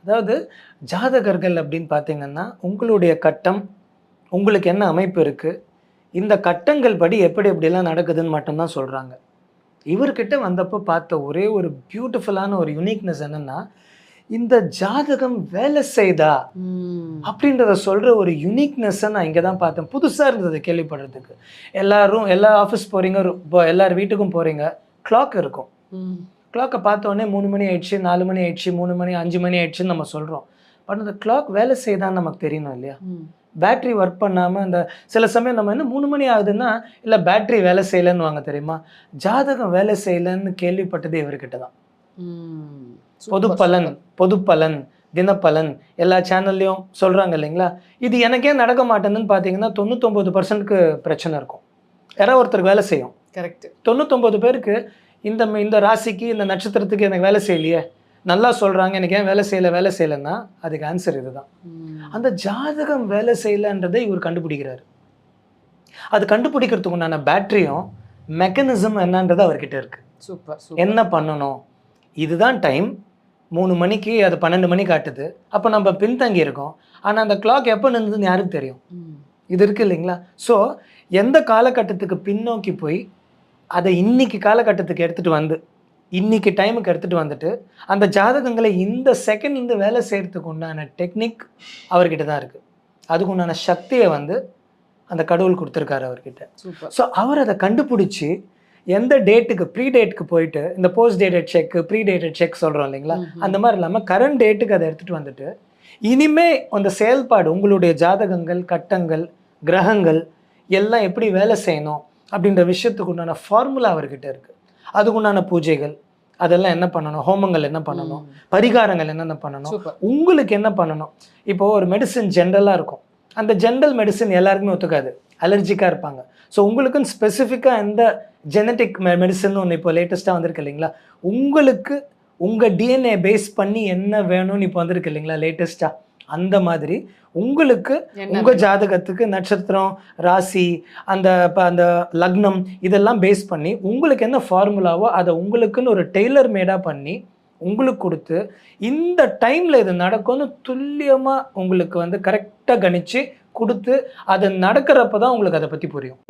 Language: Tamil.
அதாவது ஜாதகர்கள் அப்படின்னு பார்த்தீங்கன்னா, உங்களுடைய கட்டம், உங்களுக்கு என்ன அமைப்பு இருக்கு, இந்த கட்டங்கள் படி எப்படி எப்படிலாம் நடக்குதுன்னு மட்டும் தான் சொல்றாங்க. இவர்கிட்ட வந்தப்போ பார்த்த ஒரே ஒரு பியூட்டிஃபுல்லான ஒரு யுனிக்னஸ் என்னன்னா, இந்த ஜாதகம் வேலை செய்தா அப்படின்றத சொல்ற ஒரு யுனிக்னஸ்ஸை நான் இங்கே தான் பார்த்தேன். புதுசா இருந்தது கேள்விப்படுறதுக்கு. எல்லா ஆஃபீஸ் போறீங்க, இப்போ எல்லார் வீட்டுக்கும் போறீங்க, கிளாக் இருக்கும். கிளாக்கை பார்த்த உடனே 3 மணி ஆயிடுச்சு, 4 மணி ஆயிடுச்சு, 3 மணி 5 மணி ஆயிடுச்சுன்னு நம்ம சொல்கிறோம். பட் அந்த கிளாக் வேலை செய்தான்னு நமக்கு தெரியணும் இல்லையா? பேட்ரி ஒர்க் பண்ணாமல் அந்த சில சமயம் நம்ம என்ன 3 மணி ஆகுதுன்னா, இல்லை பேட்ரி வேலை செய்யலைன்னு வாங்க தெரியுமா? ஜாதகம் வேலை செய்யலைன்னு கேள்விப்பட்டது இவர்கிட்ட தான். பொது பலன், தினப்பலன் எல்லா சேனல்லையும் சொல்கிறாங்க இல்லைங்களா? இது எனக்கே நடக்க மாட்டேன்னு பார்த்தீங்கன்னா 99%க்கு பிரச்சனை இருக்கும். யாராவது ஒருத்தருக்கு வேலை செய்யும். கரெக்ட். 99 பேருக்கு இந்த ராசிக்கு இந்த நட்சத்திரத்துக்கு எனக்கு வேலை செய்யலையே, நல்லா சொல்கிறாங்க, எனக்கு ஏன் வேலை செய்யலைன்னா அதுக்கு ஆன்சர் இதுதான். அந்த ஜாதகம் வேலை செய்யலைன்றதை இவர் கண்டுபிடிக்கிறாரு. அது கண்டுபிடிக்கிறதுக்கு உண்டான பேட்டரியும் மெக்கானிசம் என்னன்றது அவர்கிட்ட இருக்கு. சூப்பர். என்ன பண்ணணும், இதுதான் டைம், 3 மணிக்கு அது 12 மணி காட்டுது, அப்போ நம்ம பின்தங்கி இருக்கோம். ஆனால் அந்த கிளாக் எப்போ நின்றுதுன்னு யாருக்கு தெரியும்? இது இருக்கு இல்லைங்களா? ஸோ எந்த காலகட்டத்துக்கு பின்னோக்கி போய் அதை இன்னைக்கு காலகட்டத்துக்கு எடுத்துகிட்டு வந்து இன்னைக்கு டைமுக்கு எடுத்துகிட்டு வந்துட்டு அந்த ஜாதகங்களை இந்த செகண்ட்லேருந்து வேலை செய்கிறதுக்கு உண்டான டெக்னிக் அவர்கிட்ட தான் இருக்குது. அதுக்கு உண்டான சக்தியை அந்த கடவுள் கொடுத்துருக்காரு அவர்கிட்ட. ஸோ அவர் அதை கண்டுபிடிச்சி எந்த டேட்டுக்கு ப்ரீ டேட்டுக்கு போயிட்டு இந்த post dated cheque pre dated cheque சொல்கிறோம் இல்லைங்களா, அந்த மாதிரி இல்லாமல் கரண்ட் டேட்டுக்கு அதை எடுத்துகிட்டு வந்துட்டு இனிமே அந்த செயல்பாடு உங்களுடைய ஜாதகங்கள், கட்டங்கள், கிரகங்கள் எல்லாம் எப்படி வேலை செய்யணும் அப்படின்ற விஷயத்துக்கு உண்டான ஃபார்முலா அவர்கிட்ட இருக்குது. அதுக்குண்டான பூஜைகள் அதெல்லாம் என்ன பண்ணணும், ஹோமங்கள் என்ன பண்ணணும், பரிகாரங்கள் என்னென்ன பண்ணணும், உங்களுக்கு என்ன பண்ணணும். இப்போது ஒரு மெடிசன் ஜென்ரலாக இருக்கும், அந்த ஜென்ரல் மெடிசன் எல்லாருக்குமே ஒத்துக்காது, அலர்ஜிக்காக இருப்பாங்க. ஸோ உங்களுக்குன்னு ஸ்பெசிஃபிக்காக எந்த ஜெனட்டிக் மெடிசன் ஒன்று இப்போ லேட்டஸ்ட்டாக வந்திருக்கு இல்லைங்களா, உங்களுக்கு உங்கள் டிஎன்ஏ பேஸ் பண்ணி என்ன வேணும்னு இப்போ வந்திருக்கு இல்லைங்களா லேட்டஸ்ட்டாக, அந்த மாதிரி உங்களுக்கு உங்கள் ஜாதகத்துக்கு நட்சத்திரம், ராசி, அந்த லக்னம் இதெல்லாம் பேஸ் பண்ணி உங்களுக்கு என்ன ஃபார்முலாவோ அதை உங்களுக்குன்னு ஒரு டெய்லர் மேடாக பண்ணி உங்களுக்கு கொடுத்து இந்த டைமில் இது நடக்கும்னு துல்லியமாக உங்களுக்கு கரெக்டாக கணிச்சு கொடுத்து அது நடக்கிறப்ப தான் உங்களுக்கு அதை பற்றி புரியும்.